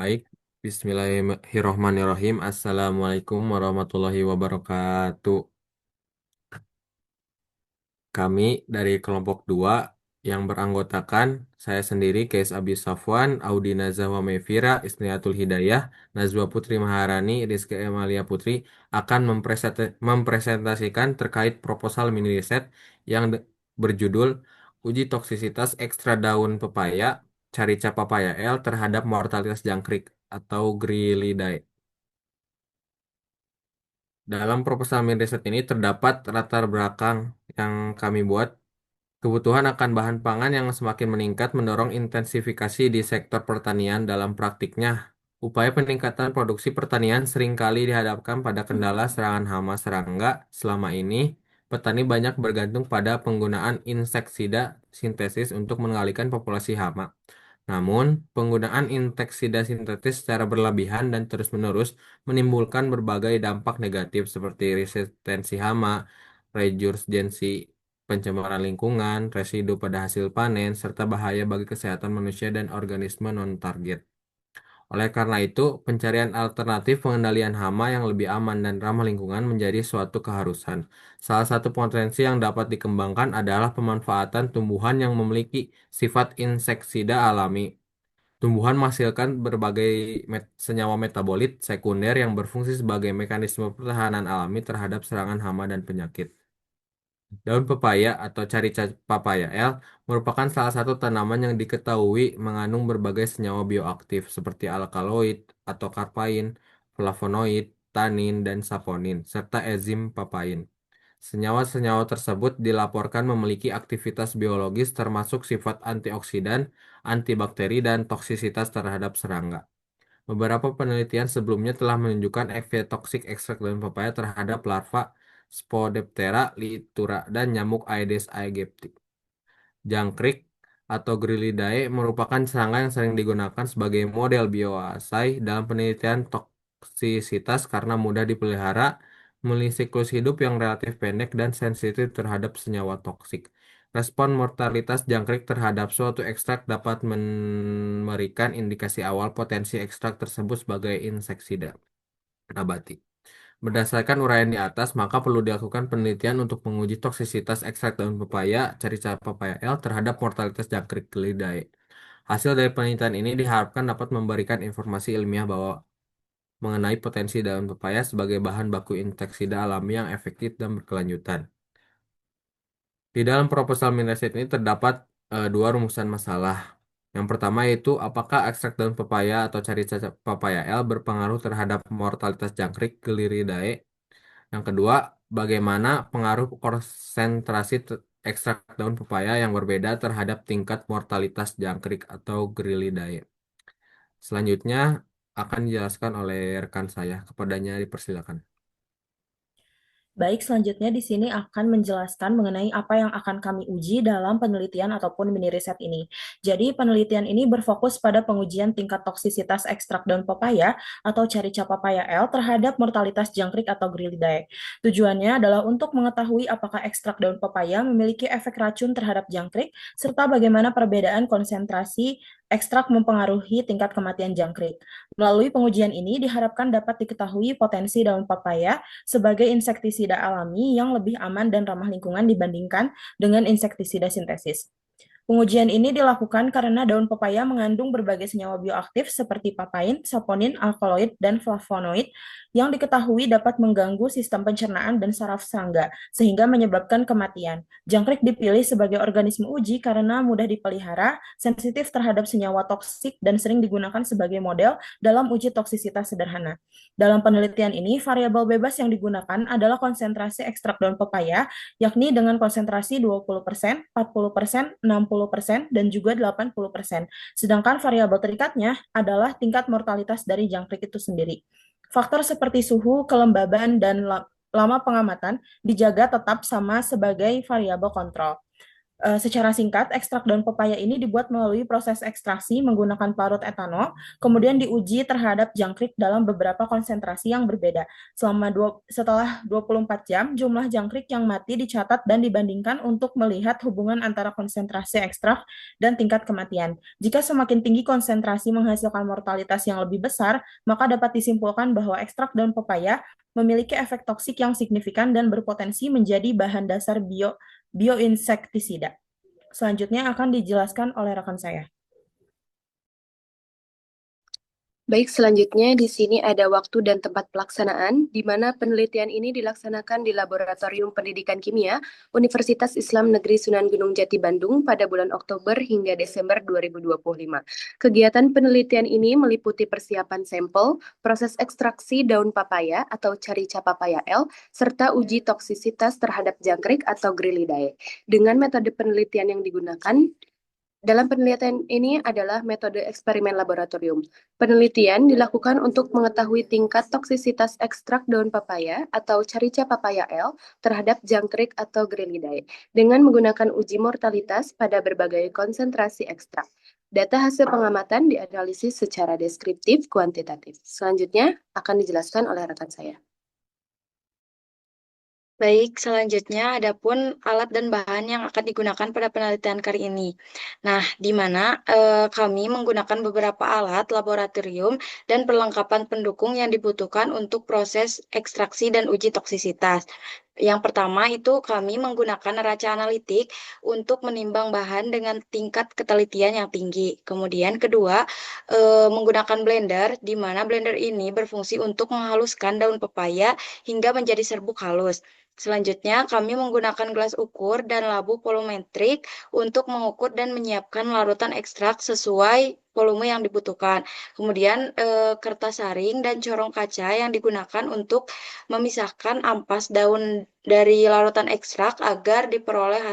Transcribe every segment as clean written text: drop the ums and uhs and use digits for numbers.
Baik, Bismillahirrahmanirrahim. Assalamualaikum warahmatullahi wabarakatuh. Kami dari kelompok 2 yang beranggotakan saya sendiri, Kees Abi Safwan, Audi Nazwa Mevira, Isniatul Hidayah, Nazwa Putri Maharani, Rizky Emalia Putri akan mempresentasikan terkait proposal mini riset yang berjudul Uji Toksisitas Ekstra Daun Pepaya, Carica Papaya L terhadap mortalitas jangkrik atau Grillidae. Dalam proposal mini riset ini terdapat latar belakang yang kami buat. Kebutuhan akan bahan pangan yang semakin meningkat mendorong intensifikasi di sektor pertanian. Dalam praktiknya, upaya peningkatan produksi pertanian seringkali dihadapkan pada kendala serangan hama serangga. Selama ini, petani banyak bergantung pada penggunaan inseksida sintesis untuk mengendalikan populasi hama. Namun, penggunaan inseksida sintetis secara berlebihan dan terus-menerus menimbulkan berbagai dampak negatif seperti resistensi hama, resurgensi, pencemaran lingkungan, residu pada hasil panen, serta bahaya bagi kesehatan manusia dan organisme non-target. Oleh karena itu, pencarian alternatif pengendalian hama yang lebih aman dan ramah lingkungan menjadi suatu keharusan. Salah satu potensi yang dapat dikembangkan adalah pemanfaatan tumbuhan yang memiliki sifat inseksida alami. Tumbuhan menghasilkan berbagai senyawa metabolit sekunder yang berfungsi sebagai mekanisme pertahanan alami terhadap serangan hama dan penyakit. Daun pepaya atau carica papaya L merupakan salah satu tanaman yang diketahui mengandung berbagai senyawa bioaktif seperti alkaloid atau karpain, flavonoid, tanin, dan saponin, serta enzim papain. Senyawa-senyawa tersebut dilaporkan memiliki aktivitas biologis termasuk sifat antioksidan, antibakteri, dan toksisitas terhadap serangga. Beberapa penelitian sebelumnya telah menunjukkan efek toksik ekstrak daun pepaya terhadap larva Spodoptera litura dan nyamuk Aedes aegypti. Jangkrik atau Grillidae merupakan serangga yang sering digunakan sebagai model bioasai dalam penelitian toksisitas karena mudah dipelihara, memiliki siklus hidup yang relatif pendek dan sensitif terhadap senyawa toksik. Respon mortalitas jangkrik terhadap suatu ekstrak dapat memberikan indikasi awal potensi ekstrak tersebut sebagai inseksida nabati. Berdasarkan uraian di atas, maka perlu dilakukan penelitian untuk menguji toksisitas ekstrak daun pepaya, carica papaya L terhadap mortalitas jangkrik Gelidae. Hasil dari penelitian ini diharapkan dapat memberikan informasi ilmiah bahwa mengenai potensi daun pepaya sebagai bahan baku inseksida alami yang efektif dan berkelanjutan. Di dalam proposal Minreset ini terdapat dua rumusan masalah. Yang pertama yaitu apakah ekstrak daun pepaya atau carica papaya L berpengaruh terhadap mortalitas jangkrik Gelidae. Yang kedua, bagaimana pengaruh konsentrasi ekstrak daun pepaya yang berbeda terhadap tingkat mortalitas jangkrik atau Grillidae. Selanjutnya akan dijelaskan oleh rekan saya. Kepadanya dipersilakan. Baik, selanjutnya di sini akan menjelaskan mengenai apa yang akan kami uji dalam penelitian ataupun mini riset ini. Jadi, penelitian ini berfokus pada pengujian tingkat toksisitas ekstrak daun pepaya atau Carica papaya L terhadap mortalitas jangkrik atau Grillidae. Tujuannya adalah untuk mengetahui apakah ekstrak daun pepaya memiliki efek racun terhadap jangkrik, serta bagaimana perbedaan konsentrasi ekstrak mempengaruhi tingkat kematian jangkrik. Melalui pengujian ini diharapkan dapat diketahui potensi daun pepaya sebagai insektisida alami yang lebih aman dan ramah lingkungan dibandingkan dengan insektisida sintesis. Pengujian ini dilakukan karena daun pepaya mengandung berbagai senyawa bioaktif seperti papain, saponin, alkaloid, dan flavonoid yang diketahui dapat mengganggu sistem pencernaan dan saraf serangga, sehingga menyebabkan kematian. Jangkrik dipilih sebagai organisme uji karena mudah dipelihara, sensitif terhadap senyawa toksik, dan sering digunakan sebagai model dalam uji toksisitas sederhana. Dalam penelitian ini, variabel bebas yang digunakan adalah konsentrasi ekstrak daun pepaya, yakni dengan konsentrasi 20%, 40%, 60%, dan juga 80%. Sedangkan variabel terikatnya adalah tingkat mortalitas dari jangkrik itu sendiri. Faktor seperti suhu, kelembaban, dan lama pengamatan dijaga tetap sama sebagai variabel kontrol. Secara singkat, ekstrak daun pepaya ini dibuat melalui proses ekstraksi menggunakan parut etanol, kemudian diuji terhadap jangkrik dalam beberapa konsentrasi yang berbeda. Setelah 24 jam, jumlah jangkrik yang mati dicatat dan dibandingkan untuk melihat hubungan antara konsentrasi ekstrak dan tingkat kematian. Jika semakin tinggi konsentrasi menghasilkan mortalitas yang lebih besar, maka dapat disimpulkan bahwa ekstrak daun pepaya memiliki efek toksik yang signifikan dan berpotensi menjadi bahan dasar bioinsektisida. Selanjutnya akan dijelaskan oleh rekan saya. Baik, selanjutnya di sini ada waktu dan tempat pelaksanaan, di mana penelitian ini dilaksanakan di Laboratorium Pendidikan Kimia Universitas Islam Negeri Sunan Gunung Jati Bandung pada bulan Oktober hingga Desember 2025. Kegiatan penelitian ini meliputi persiapan sampel, proses ekstraksi daun papaya atau carica papaya L, serta uji toksisitas terhadap jangkrik atau Grillidae. Dengan metode penelitian yang digunakan, dalam penelitian ini adalah metode eksperimen laboratorium. Penelitian dilakukan untuk mengetahui tingkat toksisitas ekstrak daun papaya atau carica papaya L terhadap jangkrik atau Grillidae dengan menggunakan uji mortalitas pada berbagai konsentrasi ekstrak. Data hasil pengamatan dianalisis secara deskriptif kuantitatif. Selanjutnya akan dijelaskan oleh rekan saya. Baik, selanjutnya adapun alat dan bahan yang akan digunakan pada penelitian kali ini. Nah, di mana kami menggunakan beberapa alat laboratorium dan perlengkapan pendukung yang dibutuhkan untuk proses ekstraksi dan uji toksisitas. Yang pertama itu kami menggunakan neraca analitik untuk menimbang bahan dengan tingkat ketelitian yang tinggi. Kemudian kedua, menggunakan blender, di mana blender ini berfungsi untuk menghaluskan daun pepaya hingga menjadi serbuk halus. Selanjutnya, kami menggunakan gelas ukur dan labu volumetrik untuk mengukur dan menyiapkan larutan ekstrak sesuai volume yang dibutuhkan. Kemudian, kertas saring dan corong kaca yang digunakan untuk memisahkan ampas daun dari larutan ekstrak agar diperoleh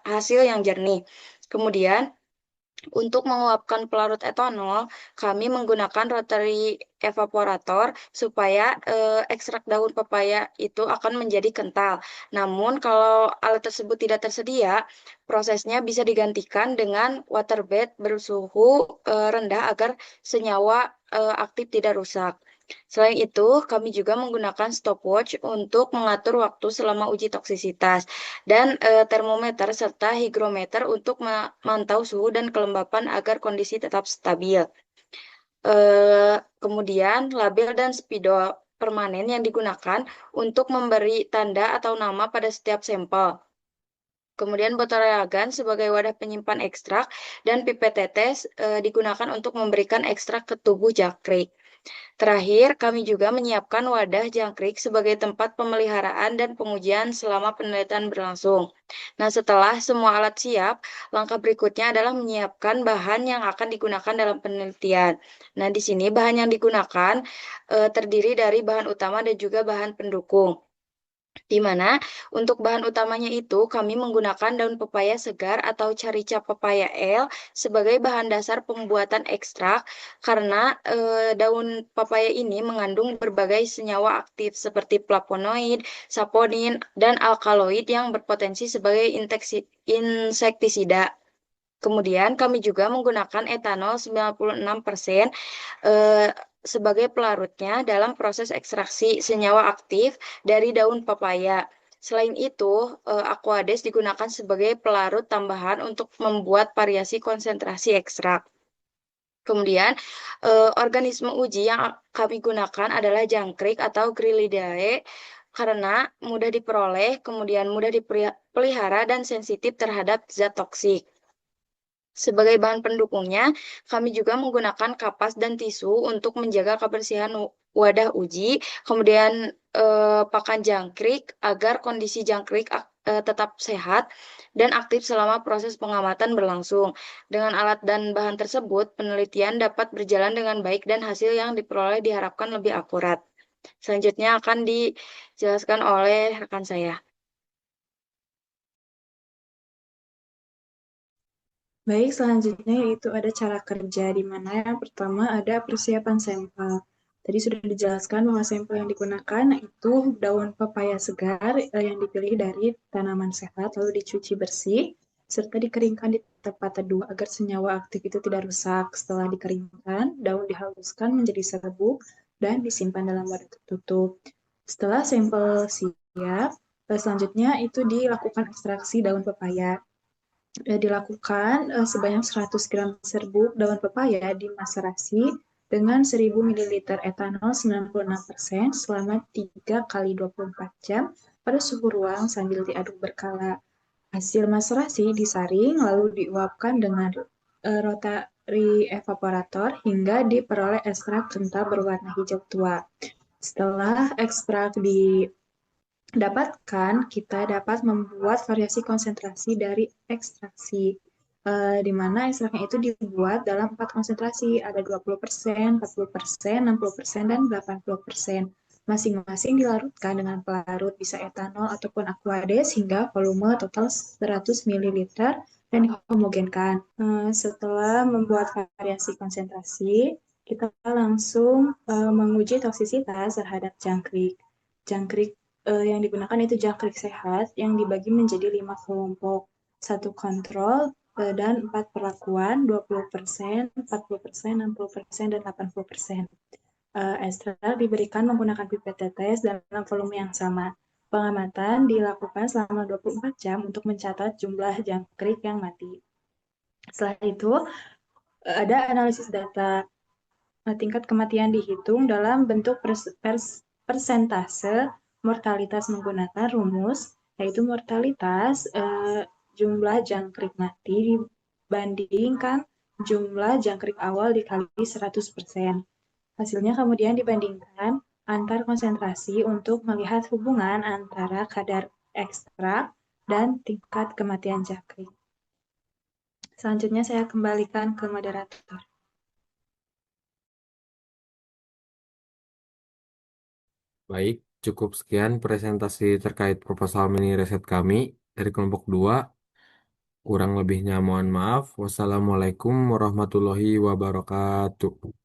hasil yang jernih. Kemudian, untuk menguapkan pelarut etanol, kami menggunakan rotary evaporator supaya ekstrak daun pepaya itu akan menjadi kental. Namun kalau alat tersebut tidak tersedia, prosesnya bisa digantikan dengan water bed bersuhu rendah agar senyawa aktif tidak rusak. Selain itu, kami juga menggunakan stopwatch untuk mengatur waktu selama uji toksisitas dan termometer serta hygrometer untuk memantau suhu dan kelembapan agar kondisi tetap stabil. Kemudian label dan spidol permanen yang digunakan untuk memberi tanda atau nama pada setiap sampel. Kemudian botol reagan sebagai wadah penyimpan ekstrak dan pipet tetes digunakan untuk memberikan ekstrak ke tubuh jangkrik. Terakhir, kami juga menyiapkan wadah jangkrik sebagai tempat pemeliharaan dan pengujian selama penelitian berlangsung. Nah, setelah semua alat siap, langkah berikutnya adalah menyiapkan bahan yang akan digunakan dalam penelitian. Nah, di sini bahan yang digunakan terdiri dari bahan utama dan juga bahan pendukung. Di mana untuk bahan utamanya itu kami menggunakan daun pepaya segar atau carica papaya L sebagai bahan dasar pembuatan ekstrak karena daun papaya ini mengandung berbagai senyawa aktif seperti flavonoid, saponin, dan alkaloid yang berpotensi sebagai insektisida. Kemudian kami juga menggunakan etanol 96% sebagai pelarutnya dalam proses ekstraksi senyawa aktif dari daun papaya. Selain itu, Aquades digunakan sebagai pelarut tambahan untuk membuat variasi konsentrasi ekstrak. Kemudian, organisme uji yang kami gunakan adalah jangkrik atau Grillidae karena mudah diperoleh, kemudian mudah dipelihara dan sensitif terhadap zat toksik. Sebagai bahan pendukungnya, kami juga menggunakan kapas dan tisu untuk menjaga kebersihan wadah uji, kemudian pakan jangkrik agar kondisi jangkrik tetap sehat dan aktif selama proses pengamatan berlangsung. Dengan alat dan bahan tersebut, penelitian dapat berjalan dengan baik dan hasil yang diperoleh diharapkan lebih akurat. Selanjutnya akan dijelaskan oleh rekan saya. Baik, selanjutnya yaitu ada cara kerja, di mana yang pertama ada persiapan sampel. Tadi sudah dijelaskan bahwa sampel yang digunakan itu daun pepaya segar yang dipilih dari tanaman sehat, lalu dicuci bersih. serta dikeringkan di tempat teduh agar senyawa aktif itu tidak rusak. Setelah dikeringkan, daun dihaluskan menjadi serbuk dan disimpan dalam wadah tertutup. Setelah sampel siap, selanjutnya itu dilakukan ekstraksi daun pepaya. Dilakukan sebanyak 100 gram serbuk daun pepaya dimaserasi dengan 1000 ml etanol 96% selama 3 kali 24 jam pada suhu ruang sambil diaduk berkala. Hasil maserasi disaring lalu diuapkan dengan rotary evaporator hingga diperoleh ekstrak kental berwarna hijau tua. Setelah ekstrak dapatkan, kita dapat membuat variasi konsentrasi dari ekstraksi, di mana ekstraknya itu dibuat dalam 4 konsentrasi, ada 20%, 40%, 60%, dan 80%. Masing-masing dilarutkan dengan pelarut bisa etanol ataupun aquades hingga volume total 100 ml dan dihomogenkan. Setelah membuat variasi konsentrasi, kita langsung menguji toksisitas terhadap jangkrik. Jangkrik yang digunakan itu jangkrik sehat yang dibagi menjadi 5 kelompok. Satu kontrol dan 4 perlakuan, 20%, 40%, 60%, dan 80%. Ekstrak diberikan menggunakan pipet tetes dalam volume yang sama. Pengamatan dilakukan selama 24 jam untuk mencatat jumlah jangkrik yang mati. Setelah itu, ada analisis data. Tingkat kematian dihitung dalam bentuk persentase mortalitas menggunakan rumus, yaitu mortalitas jumlah jangkrik mati dibandingkan jumlah jangkrik awal dikali 100%. Hasilnya kemudian dibandingkan antar konsentrasi untuk melihat hubungan antara kadar ekstrak dan tingkat kematian jangkrik. Selanjutnya saya kembalikan ke moderator. Baik, cukup sekian presentasi terkait proposal mini riset kami dari kelompok 2. Kurang lebihnya mohon maaf. Wassalamualaikum warahmatullahi wabarakatuh.